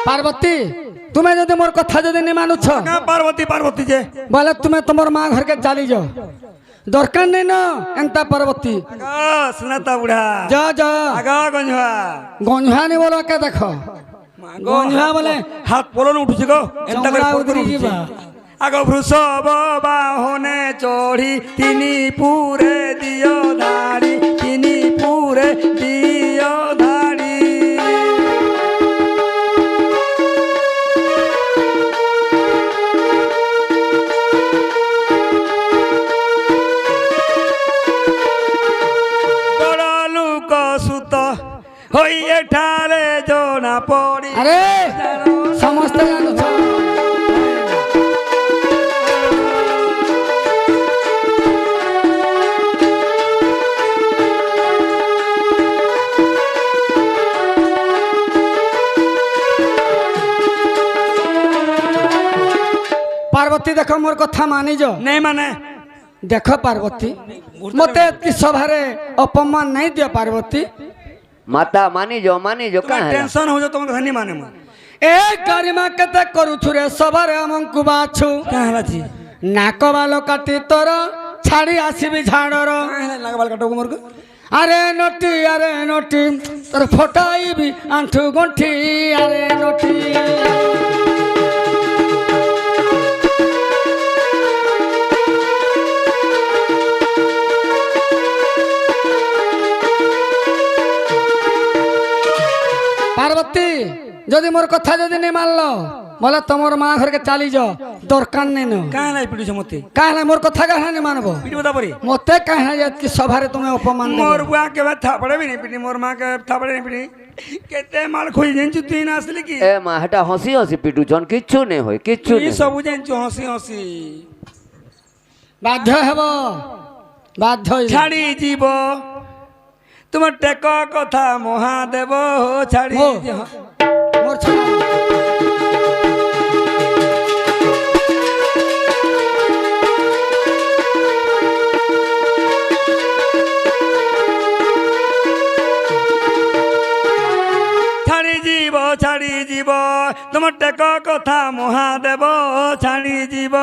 पार्वती तुम्हें जदि मोर कथा जदि नहीं मानुछ पार्वती पार्वती जे बोले तुम्हें तुमर माँ घर के चली जाओ दरकार नहीं न एंता पार्वती सुनाता बुढ़ा जा जा आगा गंजुआ गंजुआ नहीं बोलो के देखो गंजुआ बोले हाथ पोलो न उठुछ गो एंता चमड़ा कर उतरी जीवा आगो वृषभ बाहने चढ़ी तिनी पूरे दियो धाड़ी तिनी पूरे दियो धाड़ी बड़ा लुक सुत होई एठारे जोना पड़ी अरे समस्त जानुछ पार्वती देख मोर कथा मानी जो नहीं माने देख पार्वती मते सभारे अपमान नहीं दिया पार्वती माता मानी जो कहाँ है टेंशन हो जा तुम धनी माने मन ए गरिमा केते करू छुरे सभारे हमकु बाछु कहाँ है जी नाक बाल काटी तोर छाड़ी आसीबी झाड़र लगवाल काटो मोर को अरे नटी तोर फटाइबी आंठू गंठी अरे नटी पार्वती जदि मोर कथा जदि नहीं मान लो बोले तुमर माँ घर के चली जाओ दरकार नहीं न कहाँ लाई पिटुछ मते कहला मोर कथा कहना नहीं मानबो पिटु बता परी मते कहना जे कि सभारे तुम्हें अपमान देबो मोर बुआ के थापड़े भी नहीं पिटी मोर माँ के थापड़े नहीं पिटी केते माल खोज जेंचु तीन असली की ए माँ हटा हंसी हंसी पिटू जन किच्छु नहीं होय किच्छु ये नहीं सब जेंचु हंसी हंसी बाध्य हेबो बाध्य होइबो। छाड़ी जीव तुम टेक कथा महादेव छाड़ी हो। जीव। मोर छाड़ा छाड़ी जीव तुम टेक कथा महादेव छाड़ी जीव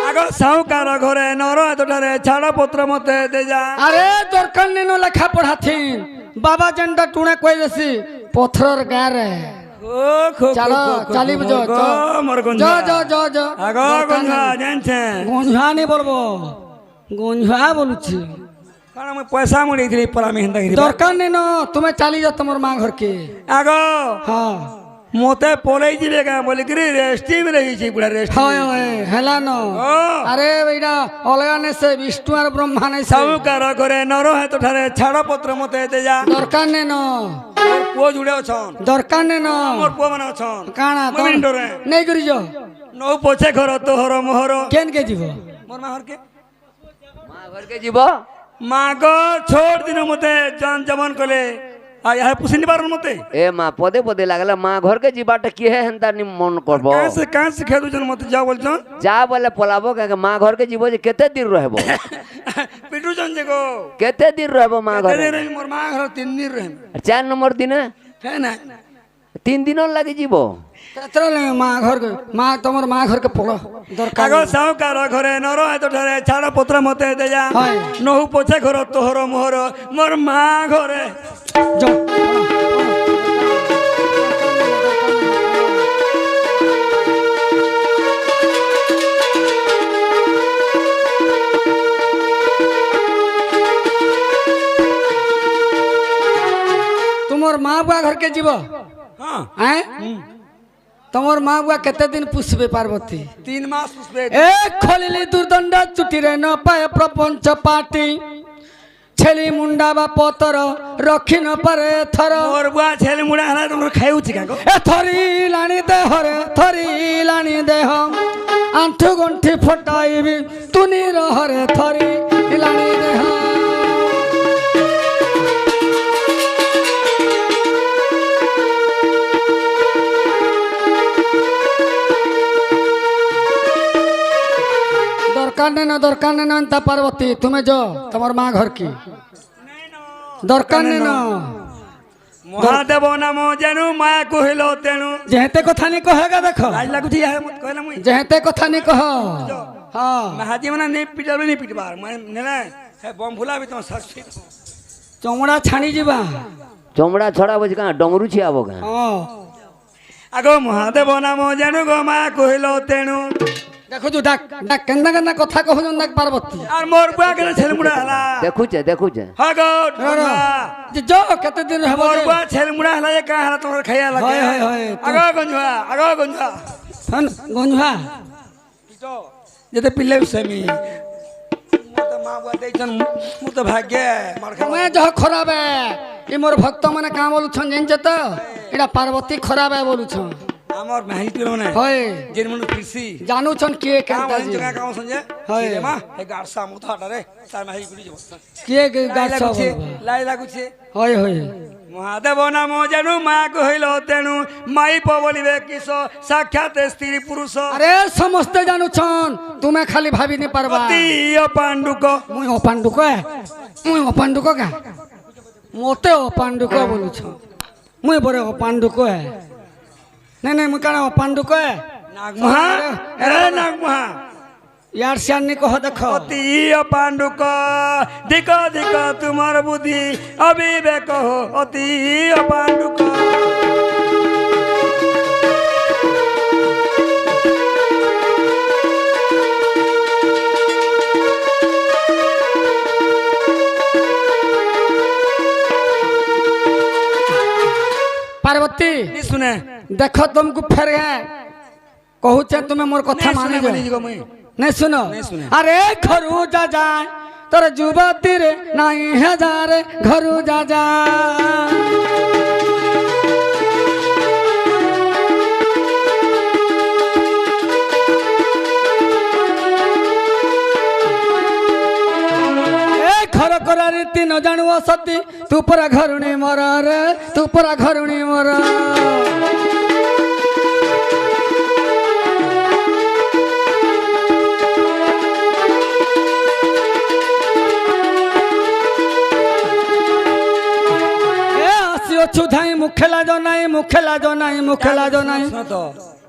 आगो साहुकार घरे नर हातटारे छाड़ पत्र मते दे जा अरे दरकार नहीं न लेखा पढ़ाथीन बाबा जंडा टुणे कोई जैसी पत्थर गारे चलो चली बजो मोर जो जो जो जो आगो गंगा जानछे गंझा नहीं बोलबो गंझा बोलुछि कारण मैं पैसा मुड़ी पला में हिंदा दरकार नहीं न तुम्हें चली जाओ तुमर माँ घर के आगो हाँ मोते पलई जिले का बोली कि रेस्टी में रही छी पूरा रेस्ट हाय हाय हेला न अरे बेटा अलगा ने से विष्णु और ब्रह्मा ने से साहुकार घरे नर हाथ ठारे छाड़ पत्र मते दे जा दरकार नहीं न मोर पुओ जुड़े अछन दरकार नहीं न मोर पुओ माने अछन काना मैं भी डरे नहीं करी जो नौ पछे घर तोहर मोहर केन के जीवो मोर मां घर के माँ घर के जीव मां को छोड़ दिन मते जन जमन कले आ यह पुसिनी बारन मते ए माँ पदे पदे लागला माँ घर के जीवाटा किए हेंता नि मन करबो कहां से खेदु जन मते जा बोल जन जा बोले पलाबो के माँ घर के जीवो जे केते दिन रहबो पिटू जन जेगो केते दिन रहबो माँ घर तेरे रही मोर मां घर 3 दिन रहे 4 नंबर दिन है ना 3 दिन लगे जीवो तेरा ले माँ घर के माँ तुमर माँ घर के पड़ो दरकार आगो साहुकार घरे नर हाथ ठारे छाड़ पत्र मते दे जा हाय। नहु पछे घर तोहर मोहर मोर मां घरे जो तुमर माँ बुआ घर के जीव हां हैं तुमर माँ बुआ केते दिन पुष्पे पार्वती 3 मास पुष्पे ए खोलिली दुर्दंड चुटिरे न पाए प्रपंच पाटी छेली मुंडा बा पतर रखी न पारे थर मोर बुआ छेली मुडा हला तुम खाइउ छी काको ए थरी लाणी देह रे थरी लाणी देह आंठू गंठी फटाइबी तुनी रह रे थरी लाणी देह দরকার নেই এন্তা পার্বতী তুমি যাও তোমার মা ঘর কি দরকার নেই না মহাদেব নাম যেনু মায়া কহিল তেণু যেহেতে কথা নি কহেগা দেখো লাজ লাগুছি ইয়া মত কহিলা মুই যেহেতে কথা নি কহ হ্যাঁ মাহাজি মানে নে পিটাবে নি পিটবার মানে নেলা হে বম ভুলাবি তোমার শাস্তি চমড়া ছাড়ি ଯିବା চমড়া ছড়া বলছি কাঁ ডমরু ছিয়াবো কাঁ হ্যাঁ আগ মহাদেব নাম যেনু গো মায়া কহিল তেণু দেখুଛୁ ডাক ডাক কেন্দা কেন্দা কথা কହୁଛନ୍ ডাক পার্বতী আর মোর বুয়া কেন ছেলে মুড়া হলা দেখুছে হগ যে যাও কেতে দিন হব মোর বুয়া ছেলে মুড়া হলা এ কা হলা তোমার খাইয়া লাগে হয়, হয়, হয়। আগ গঞ্জা গঞ্জা যেতে পিলে সেমি মত মা বুয়া দেইছন মু তো ভাগ্য মার খা তুমি যহ খরাব ই মোর ভক্ত মানে কাঁ বলুছন জানিছ তো এটা পার্বতী খরাব বলুছন আমার মাহি তুলো না হয় যেন মন কৃষি জানুছন কিয়ে কাম কেনতা হইন জগা কাম সঞ্জে হয়। রে মা হে গাড়সা মুথ হাটারে তার মাহি গুলি যাব কিয়ে লাই গাছ লাগুছে লাই লাগুছে হয় হয় মহাদেব নাম যেনু মা কহিল তেণু মাই পবলিবে কিস সাক্ষাৎ স্ত্রী পুরুষ আরে সমস্তে জানুছন তুমি খালি ভাবি নি পারবা অতি অপাণ্ডুক মুই অপাণ্ডুক কা মতে অপাণ্ডুক বলুছ মুই বরে অপাণ্ডুক নাই নাই মুই কানা অপাণ্ডুক নাগমহা এ নাগমহা ইয়ার সিয়ার নি কহ দেখ অতি অপাণ্ডুক দিক দিক তোমার বুদ্ধি অবিবেক অতি অপাণ্ডুক पार्वती শুনে देख तुमको फेर है कहूचे तुम्हें मोर कथा माने বলি গো মুই नहीं सुनो नहीं सुने। अरे घरू जा जाए तोर जुबती रे नहीं है जा रे घरू जा जा घर करा रीति न जानू सती तू पूरा घरुणी मोर रे तू पूरा घरुणी मोर ধাই মুখে লাজো নাই মুখে লাজো নাই মুখে লাজো নাই শুনো তো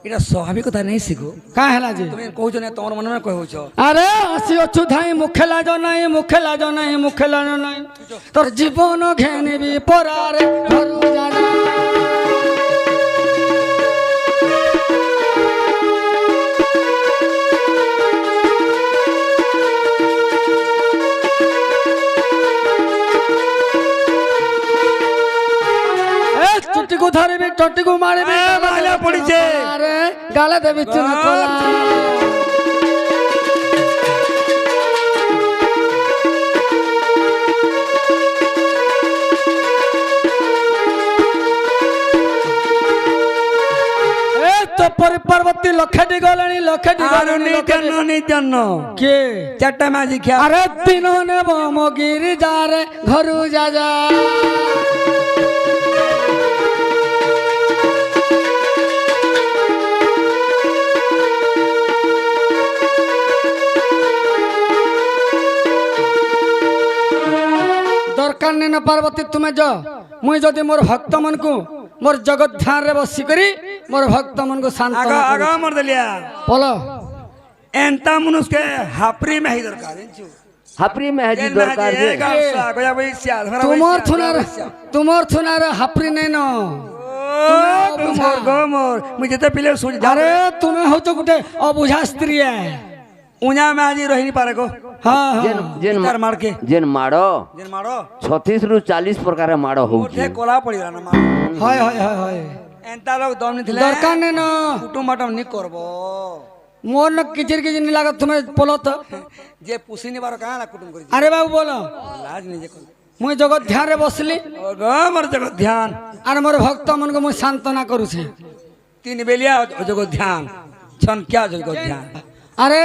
এটা স্বাভাবিক কথা নেই শিখো কা হেলা যে তুমি কହୁଛ না তোমার মনে মনে কହୁଛ আরে আসি অছু ধাই মুখে লাজো নাই মুখে লাজো নাই মুখে লাজো নাই তোর জীবন ঘেনিবি পরারে ঘরু যা যা। চুটিকু ধরিবি চটিকু মারিবি মালা পড়িছে আরে গালে দেবি চুন কলা এ তো পার্বতী লক্ষেটি গলেনি লক্ষেটি আর গলেনি নিজন্ন নিজন্ন কে চারটা মাঝি খেয়া আরে দিন নেব মগিরি যারে ঘরু যা যা দরকার নেই না পার্বতী তুমি যাও মুই যদি মোর ভক্ত মনকু মোর জগৎ ধ্যান রে বসি করি মোর ভক্ত মনকু শান্ত আগ আগ মর দেলিয়া বলো এন্তা মনুষ্কে হাপরি মাহি দরকার জানছু হাপরি মেহাজি দরকার যে তোমার থুনার হাপরি নেই ন মুই যেতে পিলে শুনি আরে তুমি হতো গোটে অবুঝা স্ত্রী উñা মাঝি রহিনি পারে গো হ্যাঁ যেন যেন তার মারকে যেন মাড় যেন মারো 36 রু 40 প্রকার মাড় হউছে ওঠে কোলা পড়ি না মার হয় হয় হয় হয় এন্তা লোক দম নি থিলে দরকার নেই ন কুটুম বাটম নি করব মোর ন কিচির কিচির নি লাগত তুমি বলো তো যে পুষিনি বার কানা কুটুম করি আরে বাবু বলো লাজ নিজে কর মুই জগৎ ধ্যান রে বসলি ও গো মর জগৎ ধ্যান আর মোর ভক্ত মনকে মুই সান্তনা করুছে তিন বেলিয়া জগৎ ধ্যান ছন क्या জগৎ ধ্যান আরে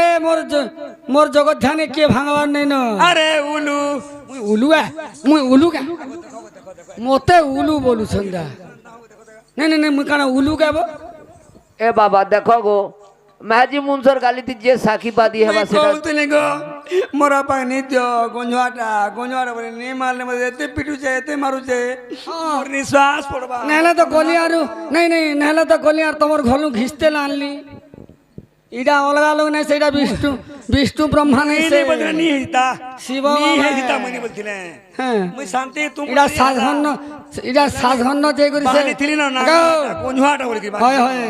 মোর জগৎ ধ্যানে কে ভাঙবার নেই ন আরে উলু মুই উলু কা মতে উলু বলু সন্ধ্যা নাই নাই নাই মুই কানা উলু গাব এ বাবা দেখো গো ମାଝି ମୁନସର ଗାଲି ତି ଯେ ସାକ୍ଷୀ ବାଦି ହେବା ସେଟା କହୁଥିଲି ଗୋ ମୋର ପାଇଁ ନିଜ ଗଞ୍ଜୁଆଟା ବୋଲେ ନି ମାରଲେ ମତେ ଏତେ ପିଟୁଛେ ଏତେ ମାରୁଛେ ମୋର ନିଶ୍ୱାସ ପଡବା ନେହେଲେ ତ ଗଲିଆରୁ ନାଇଁ ନାଇଁ ନେହେଲେ ତ ଗଲିଆର ତମର ଘରକୁ ଘିସତେ ଆଣିଲି ଇଟା ଅଲଗା ଲୋକ ନାଇଁ ସେଇଟା ବିଷ୍ଣୁ ବ୍ରହ୍ମା ନାଇଁ ସେ ନି ହେଇତା ଶିବ ନି ବାବା। ହେଇତା ମନି ବୋଲଥିଲେ হ্যাঁ ମୁଇଁ ଶାନ୍ତି ତୁ এটা সাধারণ যে করিছে ବାହାରି ଥିଲି ନା ନା ଗଞ୍ଜୁଆଟା ବୋଲିକି হয় হয়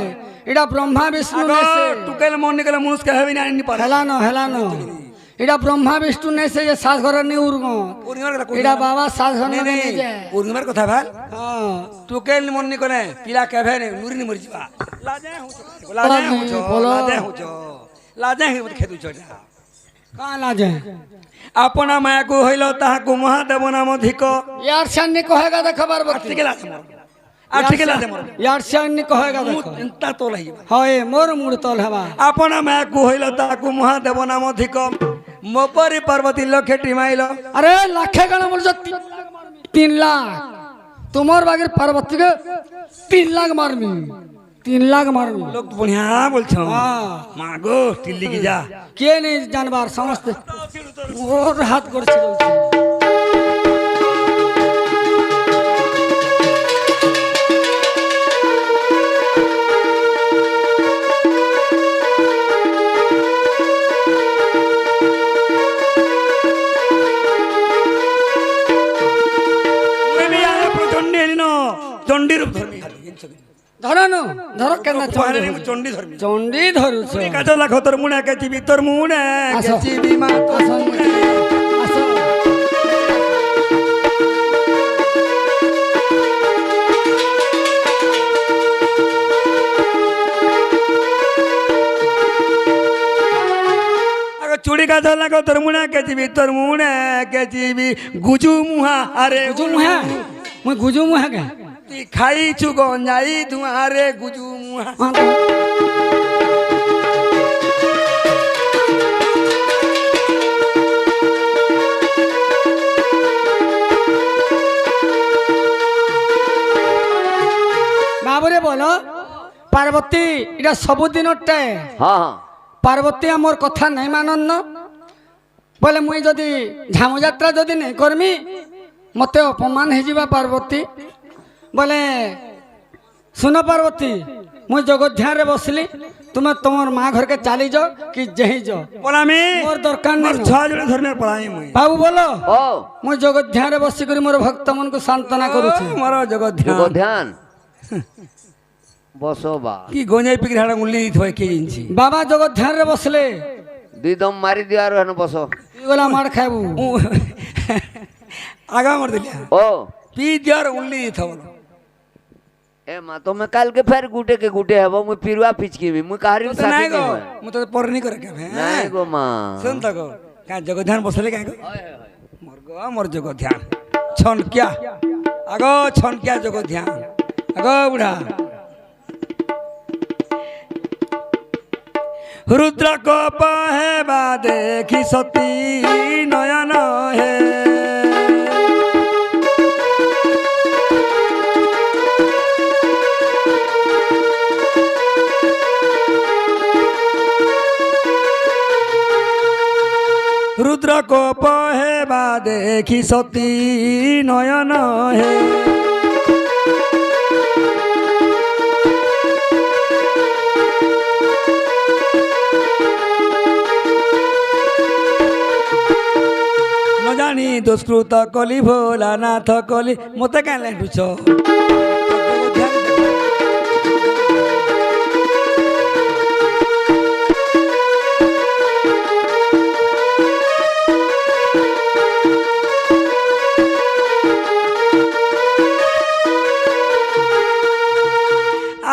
এটা ব্রহ্মা বিষ্ণু নেছে ଟୁକେଲ ମନି କଲେ ମନୁଷ୍କ ହେବି ନା ଆନି ପାରେ হেলানো এটা ব্রহ্মা বিষ্ণু নেছে যে শ্বাস ঘরের নি উর্গ এটা বাবা শ্বাস ঘর ନାଇଁ নেই ନାଇଁ যে ପୂର୍ଣ୍ଣିମାର କଥା ଭାଇ হ্যাঁ ଟୁକେଲ ମନି କଲେ ପିଲା କେଭେ ନୁରିନି ମରିଯିବା ଲାଜେ ହଉଛ ଲାଜେ ହେଇ ଖେଦୁଛ কাঁ লাজে ଆପଣ ମାୟାକୁ ହଇଲ ତାହାକୁ ମହାଦେବ ନାମ ଧିକ ইয়ার সামনে কহেগা দেখাবার বক্তি ଟିକେ ଲାଜେ ମୋର ଟିକେ ଲାଜେ ମୋର ইয়ার সামনে কহেগা ମୁଁ দেখো ଚିନ୍ତା ତ ଲାଗିବା হয় মোর মুড় তল হেবা ଆପଣ ମାୟାକୁ ହଇଲ ତାହାକୁ ମହାଦେବ ନାମ ଧିକ ମୋ ପରି ପାର୍ବତୀ ଲକ୍ଷେଟି ମାଇଲ আরে লাখে গানা বলছো 3 লাখ তোমার বাগের পার্বতী কে 3 লাখ মারমি 3 লাখ মারমি লোক বঢ়িয়া বলছ হ্যাঁ মা গো টিল্লিকি যা কে নেই জানবার সমস্ত ওর হাত করছে প্রচন্ড এলিন চণ্ডী রূপ ধর্মী ধরনো ধর কেন চণ্ডী ধর্মী চন্ডি ধরুছ কাজ লাখ তোর মুড়ে কেচিবি তোর মুড়ে আসো। কেচিবি মা তোর আসো। মুড়ে আসো। চুড়ি কাজ লাখ তোর মুড়ে কেচিবি গুজু মুহা আরে গুজু মুহা মুই গুজু মুহা কে তুই খাইছু গঞ্জাই ধুয়া রে গুজু মুহা বাবুরে বলো পার্বতী এটা সবুদিনটাই ହଁ ହଁ পার্বতী আমার কথা নাই মানন্ন বলে মুই যদি ঝামুযাত্রা যদি নাই করমি মতে অপমান হয়ে যা পার্বতী বলে শুন পার্বতী মুই জগধ্যারে বসলি তুমি তোমার মা ঘরকে চালি যাও কি যেহি যাও পলামি মোর দরকার মোর নেই ছয় জনে ধর্মের পড়াই মুই বাবু বলো ও মুই জগধ্যারে বসি করে মোর ভক্ত মনকু সান্ত্বনা করুছি মোর জগৎ যোগ ধ্যান বসো বা কি গঞ্জাই পিকরি হাড়া উল্লি দিতে হয় কে জিনছি বাবা জগধ্যারে বসলে দুই দম মারি দিও আর হেন বসো এগুলা মার খাইবু আগা মার দিলি ও পি দিয়ার উল্লি দিতে বলো এ মা তুমি কালকে ফের গুটে কে গুটে হব মুই পিরুয়া পিচকিমি মুই কাহারি তো সাথে নাই গো নাই মু তো পরনি করে কে নাই গো মা শুন তো গো কা জগৎ ধ্যান বসলে কা গো মোর গো মোর জগৎ ধ্যান ছনকিয়া আগো ছনকিয়া জগৎ ধ্যান আগো বুড়া रुद्र को पहेबा देखी सती नयन हे रुद्र को पहेबा देखी सती नयन हे न जानी दुष्कृत कली भोला नाथ कली मते क्या लेटुछ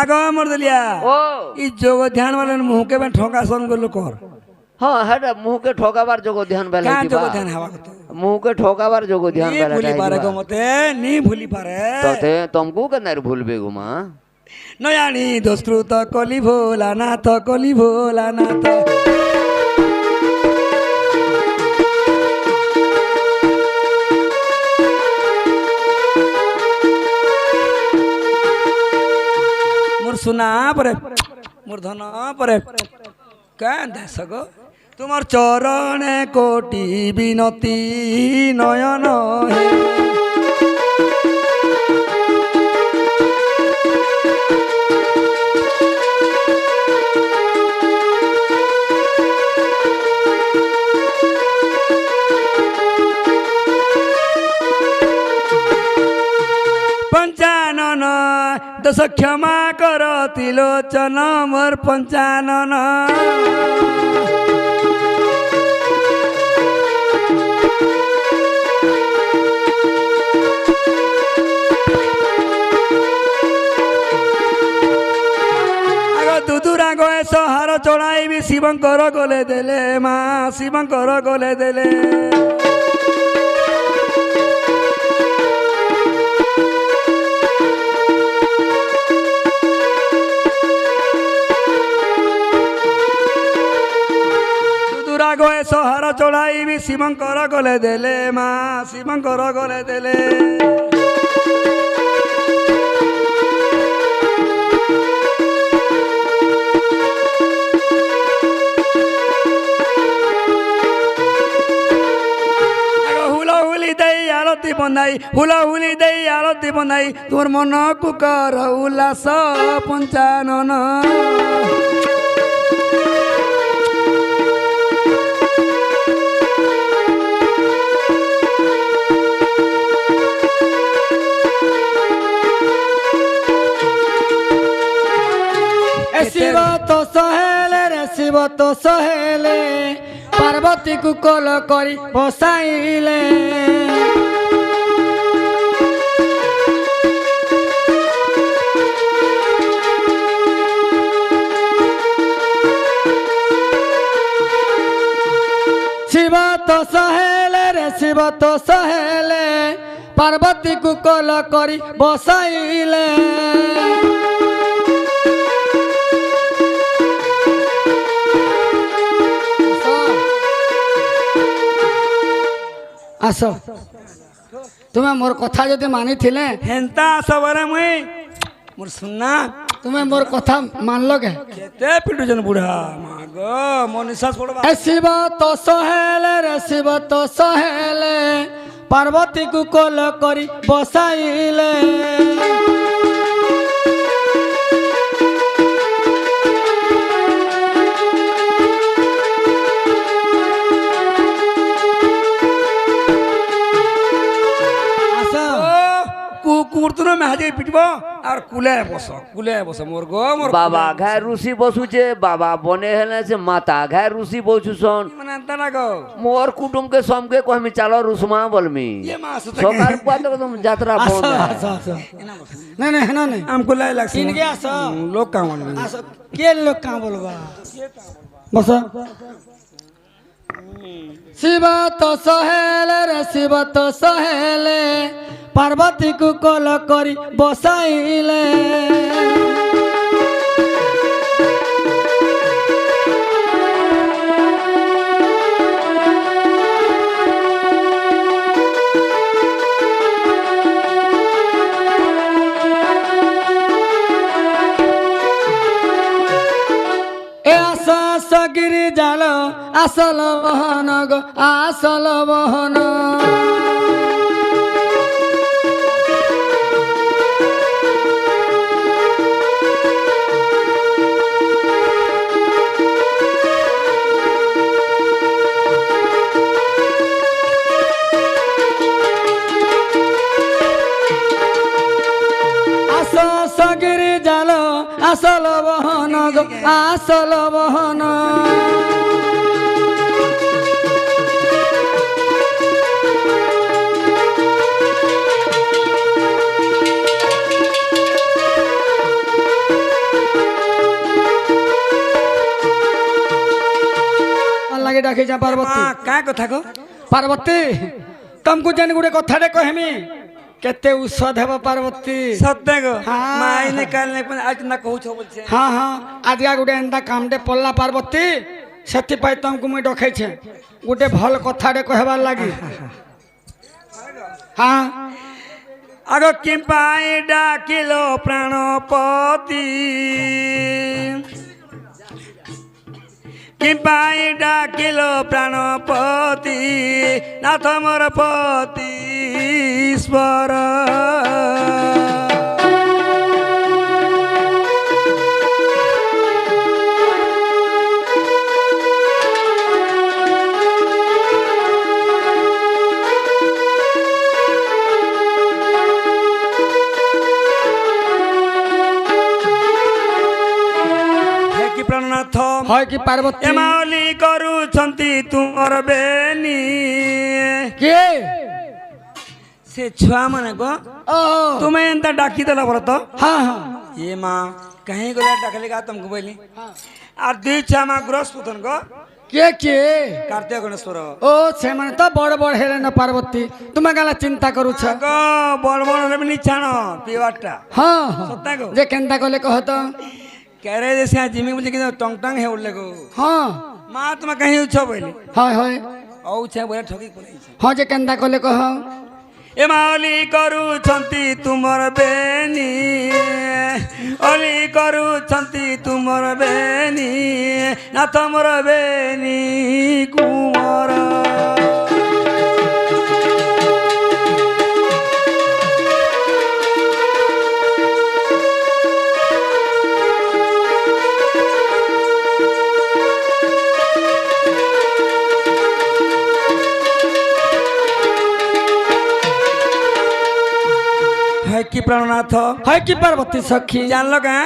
आग मर दिलिया ओ इ जोग ध्यान वाले मुंह के में ठोका सन गलो कर हाँ हेटा मुंह के ठोकाबार जोग ध्यान बेला का जोग ध्यान हवा कतो मुंह के ठोकाबार जोग ध्यान नी बेला भूली पारे गो मते नी भूली पारे तते तुमको के नहीं भूलबे गो मां नयानी दोस्कृत कली भोला नाथ कली भोला नाथ मोर सुना परे मोर धन परे কেন দেশ গো তোমার চরণে কোটি বিনতি নয়ন হে পঞ্চানন দশ ক্ষমা কর তিলোচন মোর পঞ্চানন দুদুরা গয়ে সহার চড়াইবি শিবঙ্কর গলে দেলে মা শিবঙ্কর গলে দেলে দুদুরা গয়ে সহার চড়াইবি শিবঙ্কর গলে দেলে মা শিবঙ্কর গলে দেলে আরতি বনাই হুলা হুলি দেই আরতি বনাই তোর মন কুকর উল্লাস পঞ্চানন শিব তো সহেলে রে শিব তো সহেলে পার্বতী কুকল করি বসাইলে শিব তো সহেলে রে শিব তো সহেলে পার্বতী কুকল করি বসাইলে আস তুমি মোর কথা যদি মানিছিলে হেন্তা সবরে মুই মোর সুন্না তুমি মোর কথা মানল কে কেতে পিটুজন বুড়া মা গো মো নিশ্বাস পড়বা এ শিব তো সহেলে রে শিব তো সহেলে পার্বতী কুকল করি বসাইলে কুকুরতুন মেহাজে পিটব আর কুলে বস মোর গো মোর বাবা ঘায় রুষি বসুছে বাবা বনে হেলে সে মাতা ঘায় রুষি বসুছন মানে এন্তা না গো মোর কুটুমকে সমকে কহমি চালো রুসমা বলমি ये मां सुत সকাল পাতে একদম যাত্রা বন্ধ না না না না हमको लाई लागছে इनके आसो लोग का मन आसो के लोग का बोलबा बस शिव तो सहेले रे शिव तो सहेले पार्वती कुकल करी बसाइले गिरी जाल आसल बहन गो आसल बहन गिरी जाल आसल बहन गो आसल बहन लगे डाके जा पार्वती का कथा को पार्वती तुमको जन गुड़े कथा कहमी केते औषध हेब पार्वती सत्य गो हाँ। माई ने काल ने पण आज ना कहू छो बोलछे हाँ हाँ आज गोटे एंता कामटे पड़ला पार्वती से तुमको मुझे डकै छे गोटे भल कथाटे कहबार लगी हाँ आग किम पाई डाकिलो प्राणपति कि पाई डाकिलो प्राणपति नाथ मोर पति ईश्वर प्राणनाथ হয় কি পার্বতী एमाली करूछंती तुमर बेनी কে से छुआ माने को ও तुम्हें एंता डाकी देला बोला तो হ্যাঁ হ্যাঁ ये माँ कहीं गला डाकले का तुमको बोली और दुई छुआ माँ ग्रोस पुतन को কে কে कार्तिक गणेश्वर ও ସେମାନେ ତ ବଡ଼ ବଡ଼ ହେଲେ ନା ପାର୍ବତୀ ତୁମେ କାଲା ଚିନ୍ତା କରୁଛ को बड़ बड़ रे भी छाण पिवाटा ହଁ ହଁ सत्ता को ଯେ କେନ୍ତା କଲେ କହ ତ कह रहे जैसे आज जिमी बोले कि टंग टंग है उड़ले को ହଁ माँ तुम कहीं उछ बोली হয় হয় औ छे बोले ठगी पड़े ହଁ ଯେ କେନ୍ତା କଲେ କହ एमाली करूछंती तुमर बेनी अली करूछंती तुमर बेनी नाथ मोर बेनी कुमार है कि प्राणनाथ হয় কি পার্বতী সখী जान लो का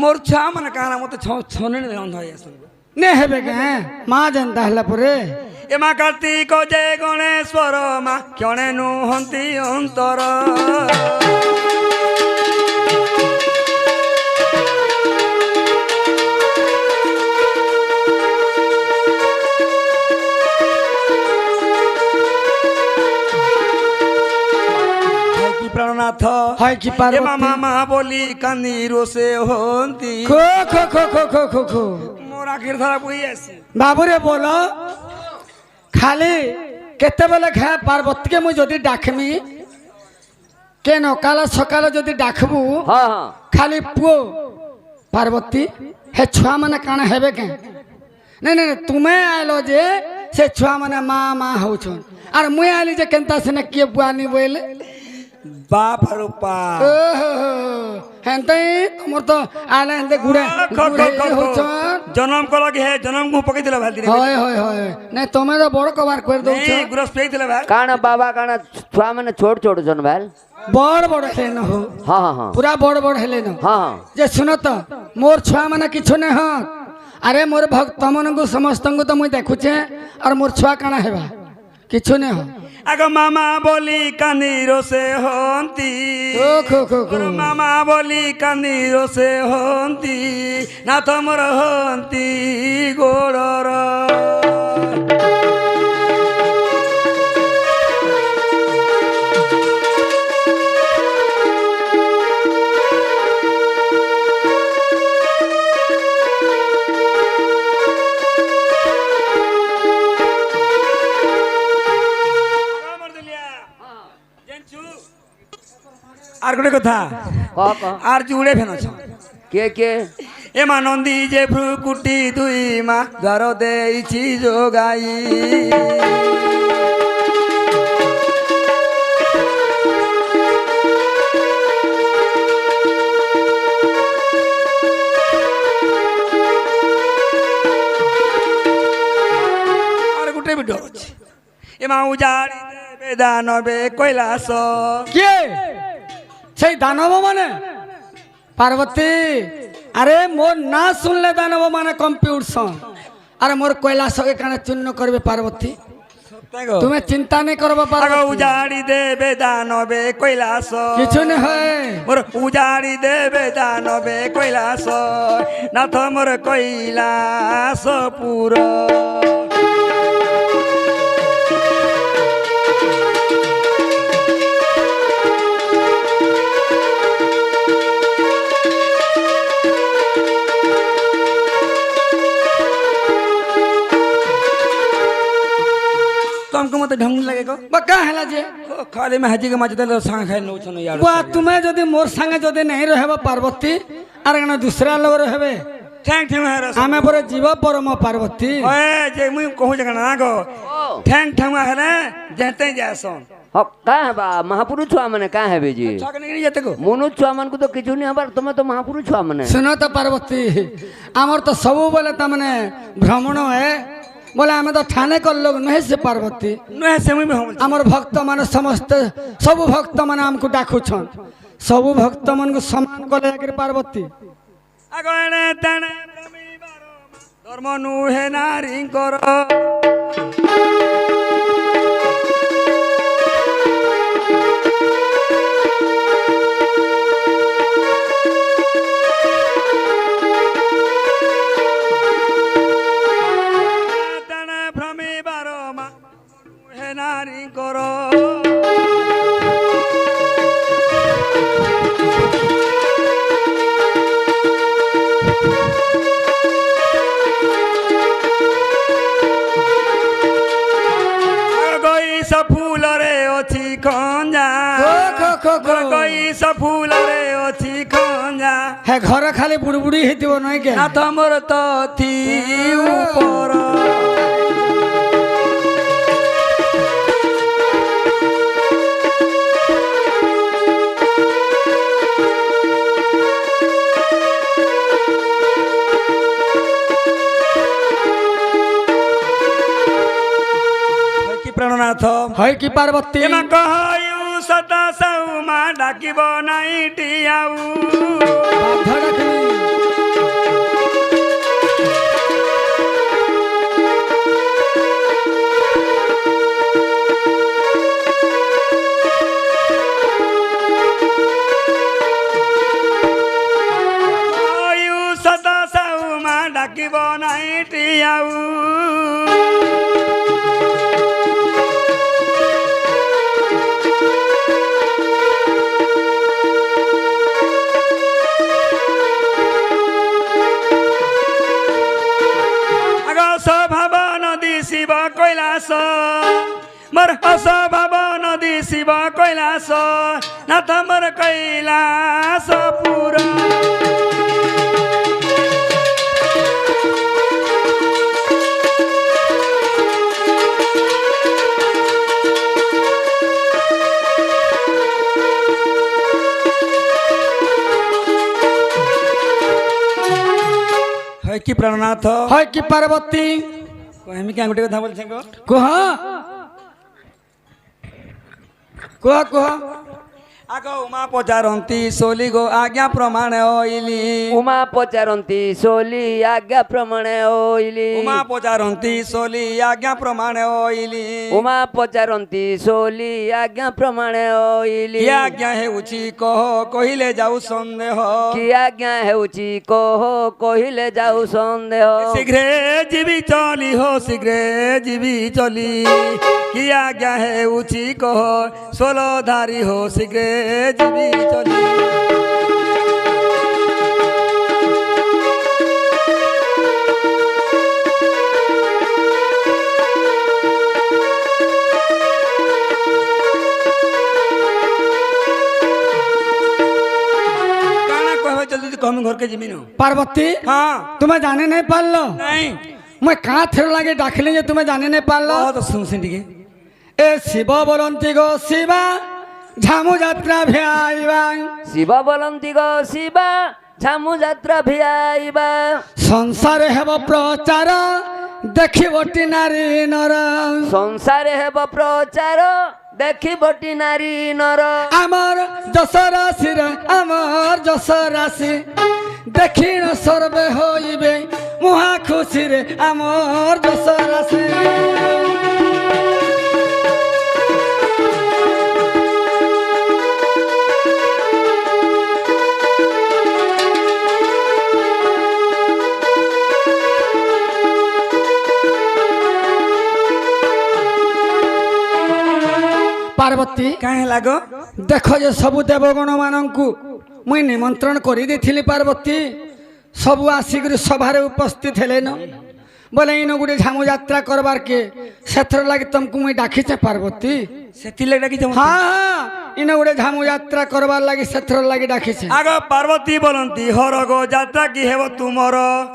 मोर छुआ मन काना मत छोने नहीं रंध है सुन নে হেবে কে মা যেନ୍ତା ହେଲା ପରେ ए माँ कार्तिक जय गणेश्वर माँ क्षणे नुहंती अंतर है कि प्राणनाथ হয় কি ए পার্বতী मामा माँ बोली कानी रोसे होंती খো খো খো খো খো খো খো मोर आखिर धरा बुई आसी বাবুরে বল খালি কেতেবেলে ঘে পার্বতীকে মুই যদি ডাকমি কেন কাল সকালে যদি ডাকবু हाँ हाँ খালি পুଅ পার্বতী হে ছুয়া মানে কাଣା হেবে কে নাই নাই নাই, তুমে আইলো যে সে ছুয়া মানে মা মা হউছন আর মুই আইলি যে কেনতা সেনে কিয়ে বুয়ানি বইলে बाप रूपा ওহো হেনতে তোমার তো আইলে হেনতে ঘুরে ঘুরে হউছন जन्म को लगे है जन्म को पकई दिला भाल दिले হয় হয় হয় নাই তুমি তো বড় কভার করে দউছ नहीं गुरस पे दिला भाल काना बाबा काना छुआ मैंने छोड़ छोड़ जन भाल বড় বড় হেলেন হো हाँ हाँ हाँ পুরা বড় বড় হেলেন हाँ हाँ যে শুনো তো মোর ছুয়া মানে কিছু নেই হ আরে মোর ভক্ত মনকু সমস্তଙ୍କୁ তো মুই দেখুছে আর মোর ছুয়া কাଣା হেবা কিছু নেই হ आगो मामा बोली कानी रोसे होंती খো খো খো খো मामा बोली कानी रोसे होंती नाथ मोर होंती गोड़र আর গোটে কথা कह कह আর জুড়ে ফেনছ के এ মা নন্দী যে ভ্রুকুটি দুই মা দ্বার দেইছি যোগাই আর গোটে ভিডিও আছে এ মা উজাড়ি দেবে দানবে কৈলাস কে সেই দানব মানে পার্বতী আরে মোর না শুনলে দানব মানে কম্পিউটার আরে মোর কৈলাসকে কানে চূর্ণ করবে পার্বতী তুমি চিন্তা নেই করবা আগ পার্বতী উজাড়ি দেবে দানবে কৈলাস কিছু নেই হয় মোর উজাড়ি দেবে দানবে কৈলাস নাথ মোর কৈলাস পুর तुमको मत ढंग लगे को बका हेला जे खाली में हाजी के माजे दे सांग खाई नो छनो यार बुआ तुम्हें যদি মোর সঙ্গে যদি नहीं रहबा पार्वती আর কেন दूसरा लोग रहबे ঠ্যাং ঠ্যাং হেরে ଆମେ ପରେ ଯିବ ପରମ ପାର୍ବତୀ ওয়ে যে মুই কহুছে কেন না গো ओ ঠ্যাং ঠ্যাং হেরে যেতে যাসন हो का है बा महापुरुष छुआ मने का है बेजी ছকে নিয়ে যেতে গো मनुष्य छुआ मन को तो किछु नहीं हबार तुम तो महापुरुष छुआ मने ଶୁଣ ତ ପାର୍ବତୀ ଆମର ତ ସବୁବେଳେ ତାମାନେ ଭ୍ରମଣ ହେ ବୋଲେ ଆମେ ତ ଠାନେ କଲ ଲୋକ ନୁହେଁ ସେ ପାର୍ବତୀ নহে সে মুই হবল ଆମର ଭକ୍ତମାନେ ସମସ୍ତେ ସବୁ ଭକ୍ତମାନେ ଆମକୁ ଡାକୁଛନ୍ ସବୁ ଭକ୍ତମାନଙ୍କୁ ସମ୍ମାନ କଲେ ଆଗରେ ପାର୍ବତୀ আগো এনে তেনে রবিবার ধর্ম নুহে নারীঙ্কর তেনে ভ্রমিবার নুহে নারীঙ্কর গইসা ফুলরে অছি খঞ্জা খো, খো, খো। গইসা ফুলরে অছি খঞ্জা ହେ ଘର ଖାଲି ବୁଡି ବୁଡି ହେଇଥିବ ନୁହେଁ କେ না তোমর তথি উপর কি প্রাণনাথ হয় কি পাର୍ବতী এমা কহায়ু সদা সৌমা ডাকিব নাই টিয়াউ বাধা ডাকিনি। কহায়ু সদা সৌমা ডাকিব নাই টিয়াউ আগ স্বভাব নদী শিব কৈলাস মোর স্বভাব নদী শিব কৈলাস নাথ মোর কৈলাস পুর হয় কি প্রাণনাথ হয় কি পার্বতী আমি কি গোটে কথা বলছেন গো କୁହ କୁହ କୁହ আগ উমা পচারন্তি সোলি গো আজ্ঞা প্রমাণ হইলি उमा पचारंती सोली आज्ञा प्रमाणे ओइली উমা পচারন্তি সোলি আজ্ঞা প্রমাণ হইলি उमा पचारंती सोली आज्ञा प्रमाणे ओइली কি আজ্ঞা হেউছি কহ কহিলে যাও সন্দেহ कि आज्ञा हेउची कह कहिले जाऊ संदेह শীঘ্রে জীবি চলি হো শীঘ্রে জীবি চলি কি আজ্ঞা হেউছি কহ ষোলধারী হো শীঘ্রে জীবি চলি কানা কহবে জলদি কম ঘরকে জিমি নো পার্বতী হ্যাঁ তুমি জানি নাই পারলো নাই মুই কাঁ থের লাগে ডাকিলি যে তুমি জানি নাই পারলো বহুত শুনছেন টিকে এ শিব বলন্তি গো শিবা ঝামু যাত্রা ভেয়াইবা शिव बोलंती गो शिवा झामु যাত্রা ভিয়াইবা সংসারে হেব প্রচার দেখিবটি নারী নর সংসারে হেব প্রচার দেখিবটি নারী নর আমার যশ রাশিরে আমার যশ রাশি দেখিণ সর্বে হইবে মহা খুশিরে আমার যশ রাশি পার্বতী কাহে লাগ দেখ যে সবু দেবগণ মানঙ্কু মুই নিমন্ত্রণ করে দিয়েছিলি পার্বতী সবু আসিকি সভারে উপস্থিত হেলে ন বলে ইন গোটে ঝামু যাত্রা করবার কে সেথর লাগি তমকু মুই ডাকিছে পার্বতী সেতিলে ডাকি হ্যাঁ হ্যাঁ ইনে গোটে ঝামু যাত্রা করবার লাগি সেথর লাগি ডাকিছে আগ পার্বতী বলন্তি হর গো যাত্রা কি হেব তুমর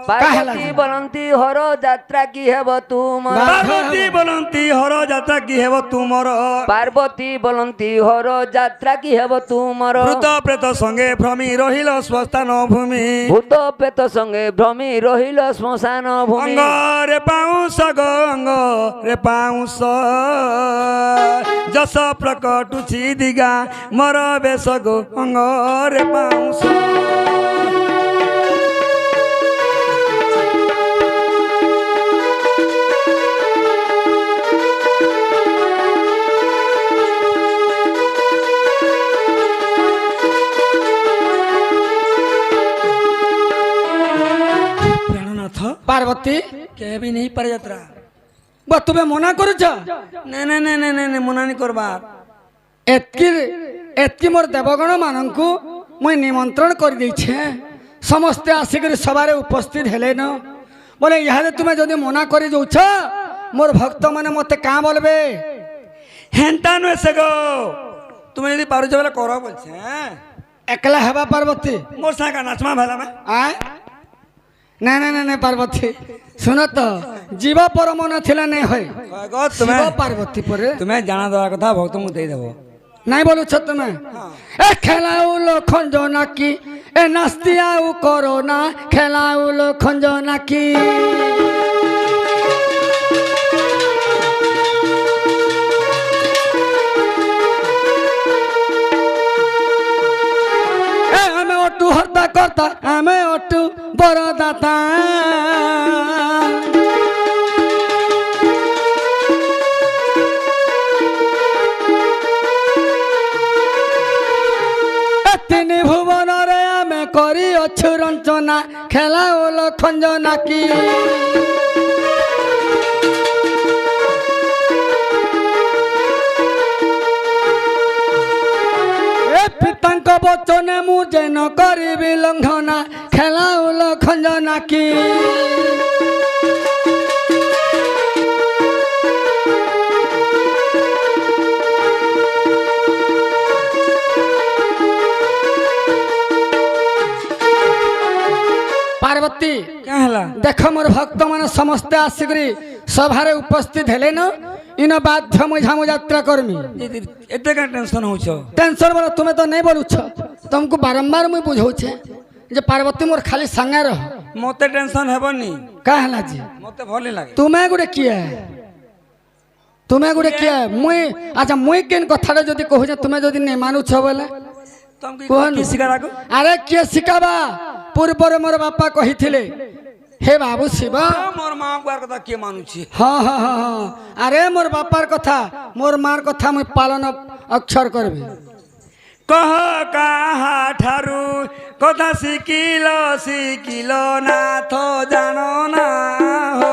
পার্বতী বলন্তি হর যাত্রা কি হেব তুমর পার্বতী বলন্তি হর যাত্রা কি হেব তুমর পার্বতী বলন্তি হর যাত্রা কি হেব তুমর ভূত প্রেত সঙ্গে ভ্রমি রহিল স্বস্থান ভূমি ভূত প্রেত সঙ্গে ভ্রমি রহিল শ্মশান ভূমি অঙ্গ রে পাউস গো অঙ্গ রে পাউস যশ প্রকটুছি দিগা মর বেশ গো অঙ্গ রে পাউস প্রাণনাথ পার্বতী কেবি নেই পারে যাত্রা বা তুমি মনা করছ না না না না না মনানি করবা এতকি এতকি মোর দেবগণ মানଙ୍କୁ মুই নিমন্ত্রণ করে দিয়েছে সমস্তে আসিকি সবারে উপস্থিত হেলেন বলে ইহাদে তুমি যদি মনা করে যাচ্ছ মোর ভক্ত মানে মতে কাঁ বলবে হেন্তা নয় সে গো তুমি যদি পারুছ বলে কর বলছে হ্যাঁ একলা হেবা পার্বতী মোর সাঙ্গা নাচমা ভেলা মে আয় না না না না পার্বতী শুন তো জীব পরম নথিলে নাই হয় গো তুমি শিব পার্বতী পরে তুমি জানা দেওয়ার কথা ভক্ত মু দেই দেব নাই বলুছ তুমি এ খেলাউ লখঞ্জ নাকি এ নাস্তিয়াউ করো না খেলাউ লখঞ্জ নাকি এ আমি অটু হত্যা কর্তা আমি অটু বড় দাতা তিনি ভুবনরে আমি করি অছু রঞ্চনা খেলা ওলো খঞ্জ নাকি এ পিতাঙ্ক বচনে মু যেন করিবি লঙ্ঘনা খেলা ওলো খঞ্জ নাকি পার্বতী क्या हला দেখ মোর ভক্ত মানে সমস্তে আসিকি সভারে উপস্থিত হেলেন ইন বাধ্য মুই ঝামু যাত্রা করমি এতে কা টেনশন হউছ টেনশন বলে তুমি তো নেই বলুছ তোমাকে বারম্বার মুই বুঝাউছে যে পার্বতী মোর খালি সাঙ্গে রহ মতে টেনশন হেবনি কা হেলা জি মতে ভাল লাগে তুমি গোটে কিଏ তুমি গোটে কিଏ মুই আচ্ছা মুই কেন কথাটা যদি কহুছে তুমি যদি নেই মানুছ বলে তুমি কোন কি শিকার আগো আরে কিଏ শিখাবা পূর্বরে মোর বাপা কহিଥିଲେ হে বাবু শিব মোর মা কুয়ার কথা কে মানুছি হ্যাঁ হ্যাঁ হ্যাঁ হ্যাঁ আরে মোর বাপার কথা মোর মার কথা মুই পালন অক্ষর করবি কহ কাহা ঠারু কথা শিকিল শিকিল নাথ জানো না হো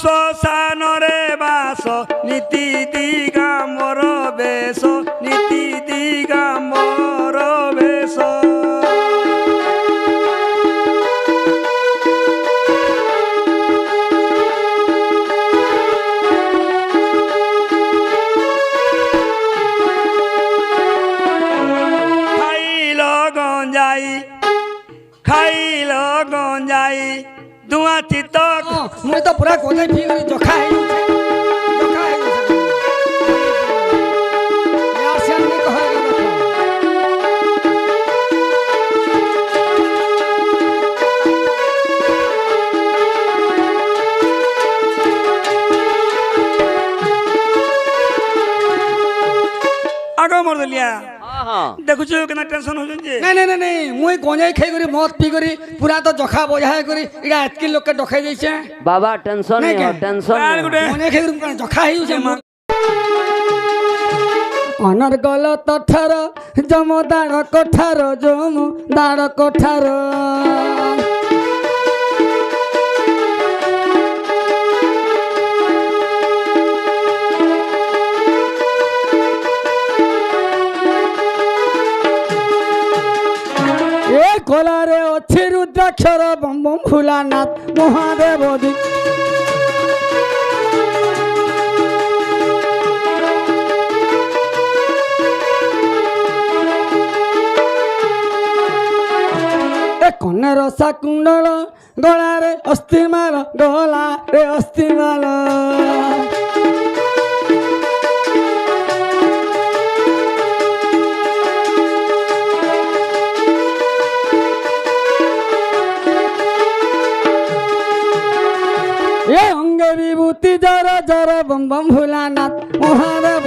শ্মশানরে বাস নীতি দিগাম্বর বেশ নীতি দিগাম্বর বেশ খাইল গঞ্জাই দুয়া চিত মুই তো পুরা গোদাই ফি করে জখা হই জখা হই ইয়াসিয়ান নি কহ আগো মর দলিয়া हाँ हाँ দেখুছ কেনা টেনশন হউছন যে নাই নাই নাই নাই মুই গঞ্জাই খাই করে মদ পি করে পুরা তো জখা বজায় করে এটা এতকি লোককে ডকাই দিয়েছে बाबा टेंशन नहीं नहीं हो क्या? टेंशन আর नहीं हो। গুটে গঞ্জাই খাই করে জখা হই যাচ্ছে অনর্গল তঠার জমদার কোঠার জমদার কোঠার ଅଛି ରୁଦ୍ରାକ୍ଷର ବମ୍ ବମ୍ ଭୋଲାନାଥ ମହାଦେବ କନେର ସାକୁଣ୍ଡଳ ଗଳାରେ ଅସ୍ଥିମାଳ ଗଳାରେ ଅସ୍ଥିମାଳ ଏ ଅଙ୍ଗେ ବିଭୂତି ଜର ଜର ବମ୍ ବମ୍ ଭୋଲାନାଥ ମହାଦେବ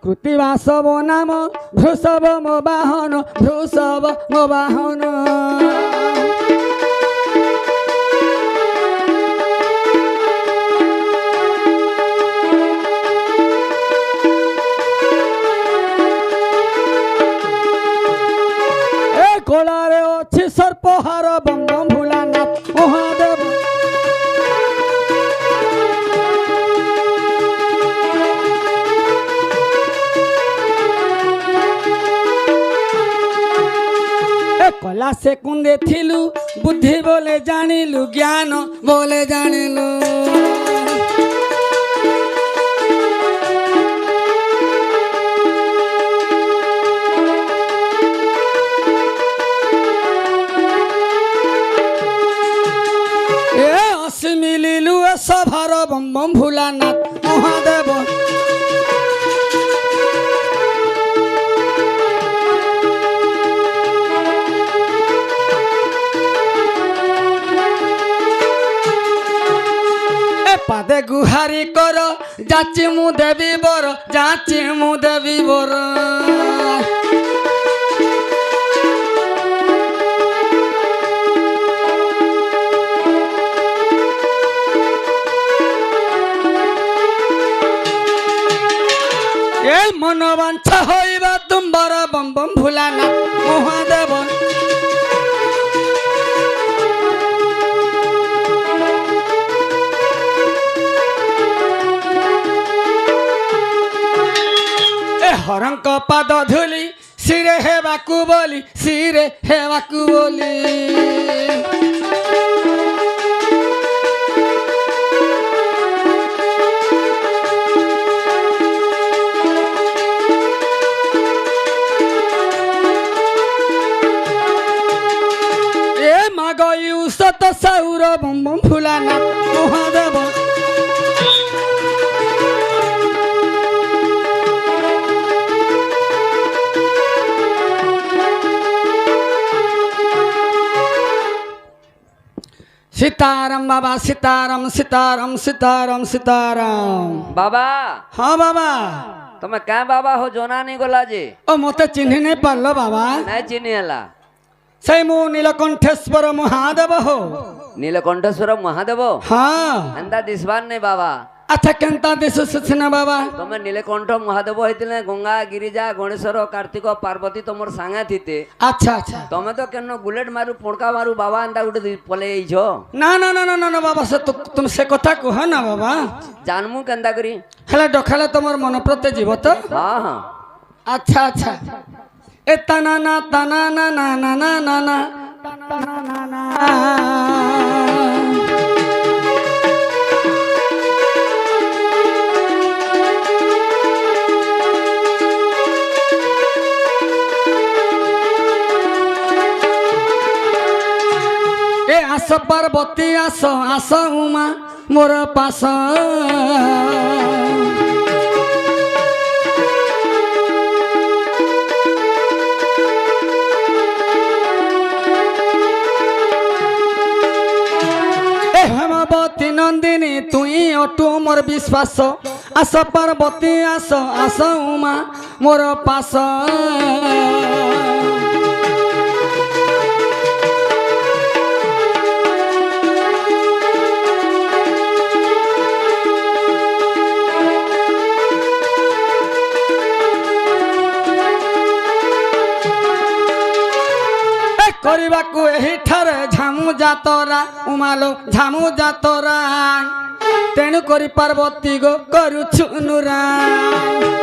କୃତିବାସବ ନାମ ଭୃଷଭ ମୋ ବାହନ ଭୃଷଭ ମୋ ବାହନ ଏ କୋଳାରେ ଅଛି ସର୍ପହାର ବମ୍ ବମ୍ ଭୋଲାନାଥ ମହାଦେବ কলা সে কুন্দে থিলু বুদ্ধি বলে জানিলু জ্ঞান বলে জানিলু এ অসি মিলিলু সভার বম বম ভোলানাথ মহাদেব পাদে গুহারি কর যাচ্ছি মু দেবী বর যাচ্ছি মু দেবী বর এই মনোবাঞ্ছা হইবা তুম্বর বম বম ভোলানাথ মহাদেব হরঙ্ক পাদ ধুলি শিরে হেবাকু বলি শিরে হেবাকু বলি এ মাগয়ু সত সাউর বম বম ভোলানাথ মহাদেব सीताराम बाबा सीताराम सीताराम सीताराम सीताराम बाबा हाँ बाबा तुम्हें क्या बाबा हो जोना नहीं गोला जी ओ मते चिन्ह नहीं पारलो बाबा नहीं चिन्ह हला सही मु नीलकंठेश्वर महादेव हो नीलकंठेश्वर महादेव हाँ अंदा दिसबान नहीं बाबा अच्छा केंता दिसु सुना बाबा तुम्हें नीलकंठ महादेव होते गंगा गिरिजा गणेश्वर कार्तिक पार्वती तुमर सांगे थीते अच्छा अच्छा तुम्हें तो केनो बुलेट मारू पोड़का मारू बाबा अंदा उठे पले छो ना ना ना ना ना ना बाबा से तुम से कथा कह ना बाबा जानमु केंदा करी हेला डखाले तुमर मन प्रत्ये जीव तो हाँ हाँ अच्छा अच्छा ए तना ना तना ना ना ना ना ना ना ना ना आस पार्वती आस आस उमा मोर पास हेमवती नंदिनी तुई अटू मोर विश्वास आस पार्वती आस आस उमा मोर पास କରିବାକୁ ଏହିଠାରେ ଝାମୁ ଯାତରା ଉମାଲୋ ଝାମୁ ଯାତରା तेणु करी पार्वती गो करुछु अनुराग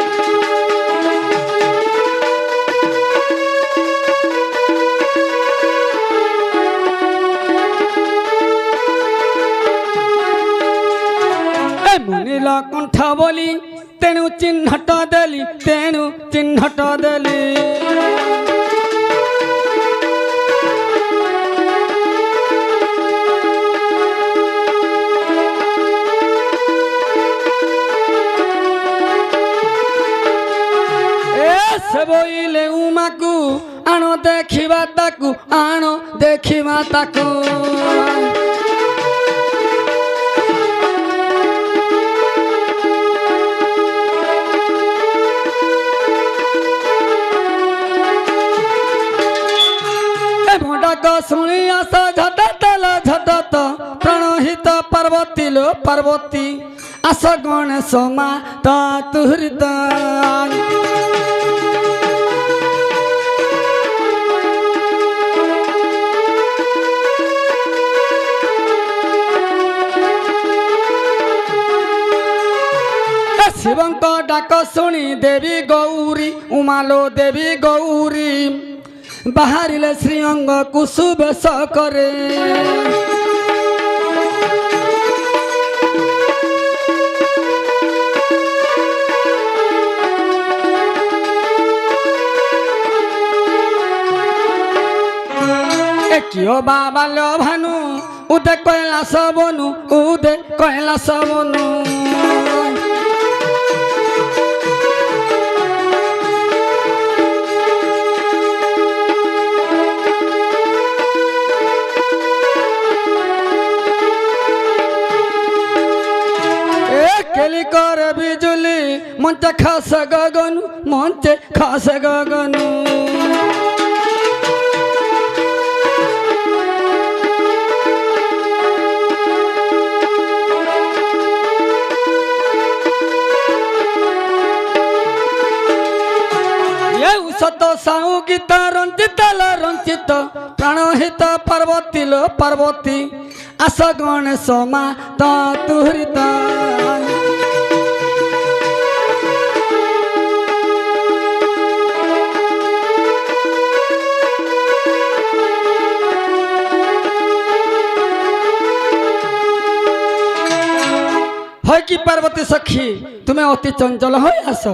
मुनिल कंठ बोली तेणु चिन्हट देली तेणु चिन्हट देली से बोले उमा को आनो देखिबा ताकू आनो देखिबा ताकू शुणी आस झटत प्रणहित पार्वती लो पार्वती आस गणेश माता तुहृत शिवंक डाक शुणी देवी गौरी उमालो देवी गौरी बाहरिले श्रीअंग कुसुबेश करे कियो बाबा लो भानु उदे कैलास बनु उदे कैलास बनु कर बिजुली मंच खास गगन मंच खास गगन ये सत साहू गीत रंजित रंजित प्राणहित पार्वती लो पार्वती आस गणेश माता तुहृत कि पार्वती सखी तुम्हें अति चंचल हो आस